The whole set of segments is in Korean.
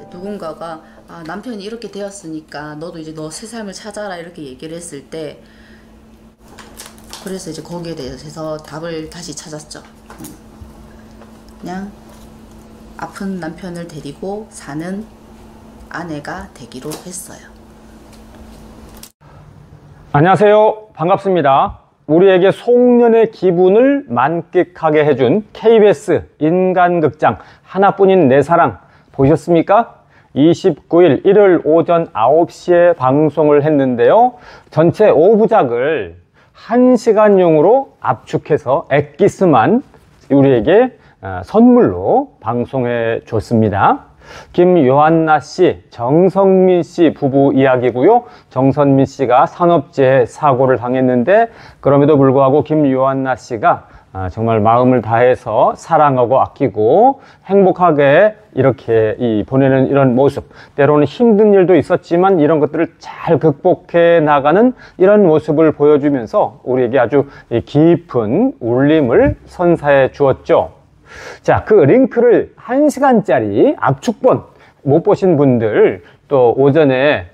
이제 누군가가 남편이 이렇게 되었으니까 너도 이제 너 새 삶을 찾아라 이렇게 얘기를 했을 때, 그래서 이제 거기에 대해서 답을 다시 찾았죠. 그냥 아픈 남편을 데리고 사는 아내가 되기로 했어요. 안녕하세요. 반갑습니다. 우리에게 송년의 기분을 만끽하게 해준 KBS 인간극장 하나뿐인 내 사랑 보셨습니까? 29일 일요일 오전 9시에 방송을 했는데요. 전체 5부작을 1시간용으로 압축해서 엑기스만 우리에게 선물로 방송해 줬습니다. 김요한나 씨, 정성민 씨 부부 이야기고요. 정선민 씨가 산업재해 사고를 당했는데 그럼에도 불구하고 김요한나 씨가 정말 마음을 다해서 사랑하고 아끼고 행복하게 이렇게 보내는 이런 모습, 때로는 힘든 일도 있었지만 이런 것들을 잘 극복해 나가는 이런 모습을 보여주면서 우리에게 아주 깊은 울림을 선사해 주었죠. 자, 그 링크를 1시간짜리 압축본 못 보신 분들, 또 오전에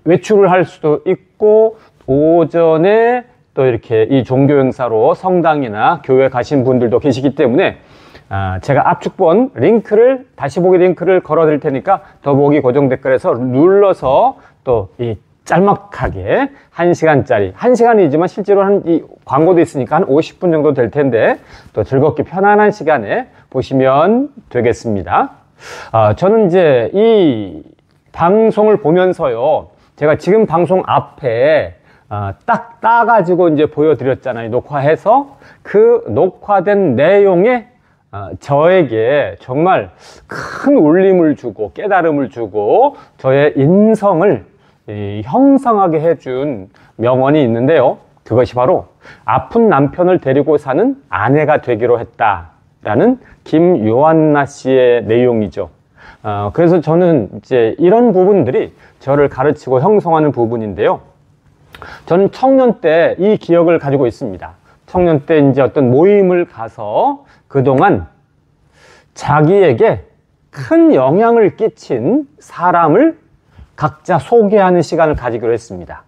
외출을 할 수도 있고 오전에 또 이렇게 이 종교 행사로 성당이나 교회 가신 분들도 계시기 때문에 제가 압축본 링크를, 다시 보기 링크를 걸어 드릴 테니까 더보기 고정 댓글에서 눌러서 또 이 짤막하게 1시간짜리, 1시간이지만 실제로 이 광고도 있으니까 한 50분 정도 될 텐데 또 즐겁게 편안한 시간에 보시면 되겠습니다. 저는 이제 이 방송을 보면서요, 제가 지금 방송 앞에 딱 따가지고 이제 보여드렸잖아요. 녹화해서 그 녹화된 내용에 저에게 정말 큰 울림을 주고 깨달음을 주고 저의 인성을 형성하게 해준 명언이 있는데요. 그것이 바로 아픈 남편을 데리고 사는 아내가 되기로 했다라는 김요한나 씨의 내용이죠. 그래서 저는 이제 이런 부분들이 저를 가르치고 형성하는 부분인데요. 저는 청년 때 이 기억을 가지고 있습니다. 청년 때 이제 어떤 모임을 가서 그동안 자기에게 큰 영향을 끼친 사람을 각자 소개하는 시간을 가지기로 했습니다.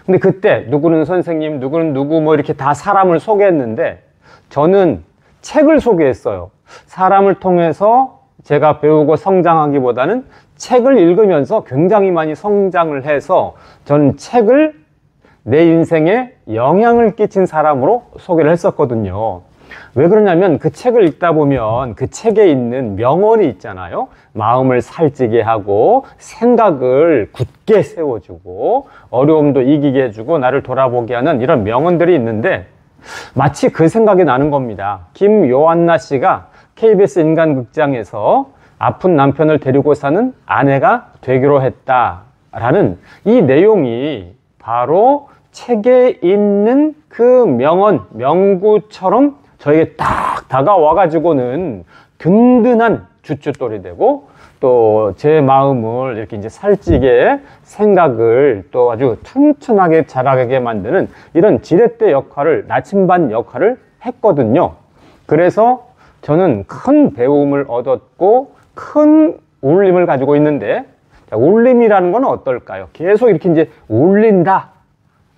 근데 그때 누구는 선생님, 누구는 누구 뭐 이렇게 다 사람을 소개했는데 저는 책을 소개했어요. 사람을 통해서 제가 배우고 성장하기보다는 책을 읽으면서 굉장히 많이 성장을 해서 저는 책을 내 인생에 영향을 끼친 사람으로 소개를 했었거든요. 왜 그러냐면 그 책을 읽다 보면 그 책에 있는 명언이 있잖아요. 마음을 살찌게 하고 생각을 굳게 세워주고 어려움도 이기게 해주고 나를 돌아보게 하는 이런 명언들이 있는데 마치 그 생각이 나는 겁니다. 김요한나 씨가 KBS 인간극장에서 아픈 남편을 데리고 사는 아내가 되기로 했다라는 이 내용이 바로 책에 있는 그 명언, 명구처럼 저에게 딱 다가와 가지고는 든든한 주춧돌이 되고 또 제 마음을 이렇게 이제 살찌게 생각을 또 아주 튼튼하게 자라게 만드는 이런 지렛대 역할을, 나침반 역할을 했거든요. 그래서 저는 큰 배움을 얻었고 큰 울림을 가지고 있는데, 자, 울림이라는 건 어떨까요? 계속 이렇게 이제 울린다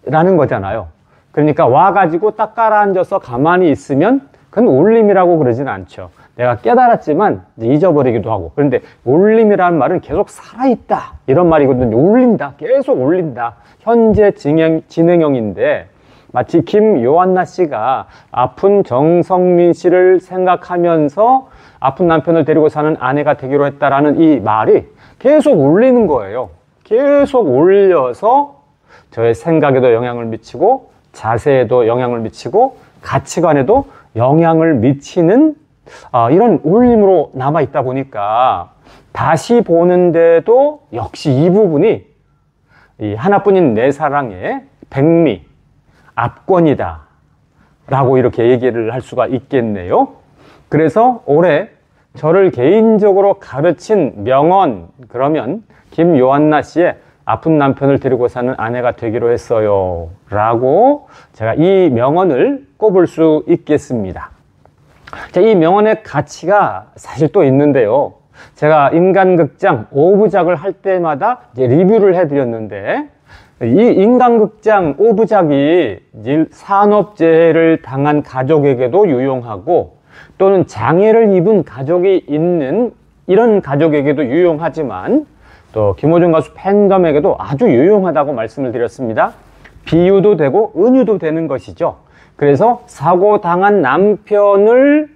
라는 거잖아요. 그러니까 와가지고 딱 깔아앉아서 가만히 있으면 그건 울림이라고 그러진 않죠. 내가 깨달았지만 이제 잊어버리기도 하고. 그런데 울림이라는 말은 계속 살아있다 이런 말이거든요. 울린다, 계속 울린다. 현재 진행형인데 마치 김요한나 씨가 아픈 정성민 씨를 생각하면서 아픈 남편을 데리고 사는 아내가 되기로 했다라는 이 말이 계속 울리는 거예요. 계속 울려서 저의 생각에도 영향을 미치고 자세에도 영향을 미치고 가치관에도 영향을 미치는 이런 울림으로 남아있다 보니까 다시 보는데도 역시 이 부분이 이 하나뿐인 내 사랑의 백미, 압권이다 라고 이렇게 얘기를 할 수가 있겠네요. 그래서 올해 저를 개인적으로 가르친 명언, 그러면 김요한나 씨의 아픈 남편을 데리고 사는 아내가 되기로 했어요 라고 제가 이 명언을 꼽을 수 있겠습니다. 자, 이 명언의 가치가 사실 또 있는데요. 제가 인간극장 5부작을 할 때마다 이제 리뷰를 해드렸는데, 이 인간극장 5부작이 산업재해를 당한 가족에게도 유용하고, 또는 장애를 입은 가족이 있는 이런 가족에게도 유용하지만, 또 김호중 가수 팬덤에게도 아주 유용하다고 말씀을 드렸습니다. 비유도 되고 은유도 되는 것이죠. 그래서 사고 당한 남편을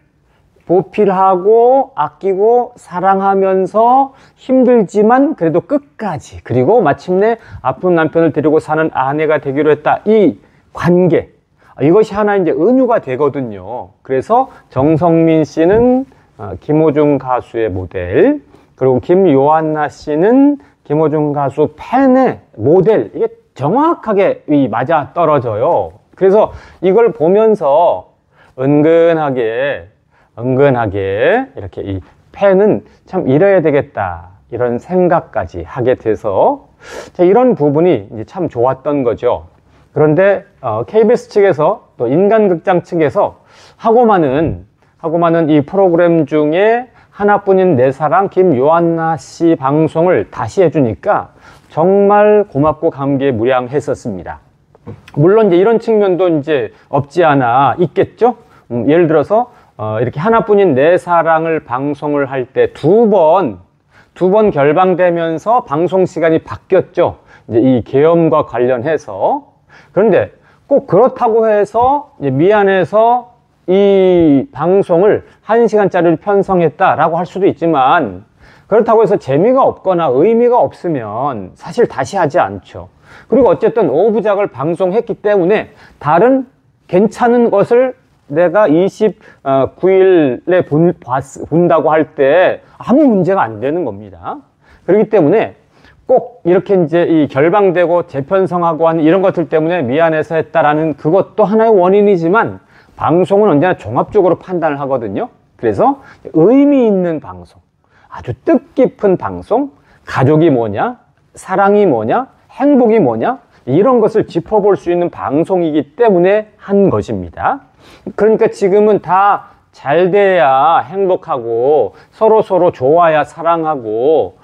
보필하고 아끼고 사랑하면서 힘들지만 그래도 끝까지, 그리고 마침내 아픈 남편을 데리고 사는 아내가 되기로 했다. 이 관계, 이것이 하나 이제 은유가 되거든요. 그래서 정성민 씨는 김호중 가수의 모델, 그리고 김요한나 씨는 김호중 가수 팬의 모델, 이게 정확하게 맞아 떨어져요. 그래서 이걸 보면서 은근하게 이렇게 이 팬은 참 이래야 되겠다, 이런 생각까지 하게 돼서 이런 부분이 이제 참 좋았던 거죠. 그런데 KBS 측에서 또 인간극장 측에서 하고 많은 이 프로그램 중에 하나뿐인 내 사랑 김요한나 씨 방송을 다시 해주니까 정말 고맙고 감개무량했었습니다. 물론 이제 이런 측면도 이제 없지 않아 있겠죠. 예를 들어서 이렇게 하나뿐인 내 사랑을 방송을 할 때 두 번 결방되면서 방송 시간이 바뀌었죠. 이제 이 계엄과 관련해서. 그런데 꼭 그렇다고 해서 이제 미안해서 이 방송을 1시간짜리를 편성했다라고 할 수도 있지만, 그렇다고 해서 재미가 없거나 의미가 없으면 사실 다시 하지 않죠. 그리고 어쨌든 5부작을 방송했기 때문에 다른 괜찮은 것을 내가 29일에 본다고 할 때 아무 문제가 안 되는 겁니다. 그렇기 때문에 꼭 이렇게 이제 이 결방되고 재편성하고 하는 이런 것들 때문에 미안해서 했다라는 그것도 하나의 원인이지만, 방송은 언제나 종합적으로 판단을 하거든요. 그래서 의미 있는 방송, 아주 뜻깊은 방송, 가족이 뭐냐, 사랑이 뭐냐, 행복이 뭐냐, 이런 것을 짚어볼 수 있는 방송이기 때문에 한 것입니다. 그러니까 지금은 다 잘 돼야 행복하고 서로 좋아야 사랑하고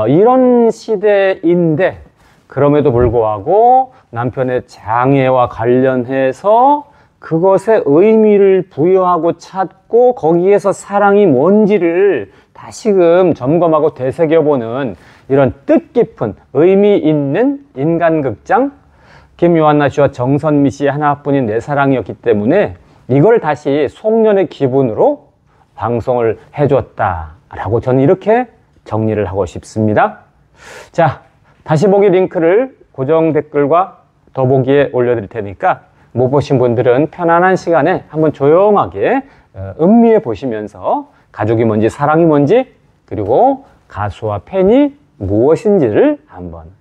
이런 시대인데, 그럼에도 불구하고 남편의 장애와 관련해서 그것에 의미를 부여하고 찾고 거기에서 사랑이 뭔지를 다시금 점검하고 되새겨보는 이런 뜻깊은 의미 있는 인간극장, 김요한나 씨와 정선미 씨의 하나뿐인 내 사랑이었기 때문에 이걸 다시 송년의 기분으로 방송을 해줬다라고 저는 이렇게 정리를 하고 싶습니다. 자, 다시 보기 링크를 고정 댓글과 더보기에 올려드릴 테니까 못 보신 분들은 편안한 시간에 한번 조용하게 음미해 보시면서 가족이 뭔지 사랑이 뭔지, 그리고 가수와 팬이 무엇인지를 한번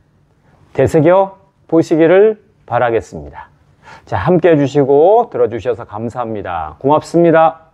되새겨 보시기를 바라겠습니다. 자, 함께 해주시고 들어주셔서 감사합니다. 고맙습니다.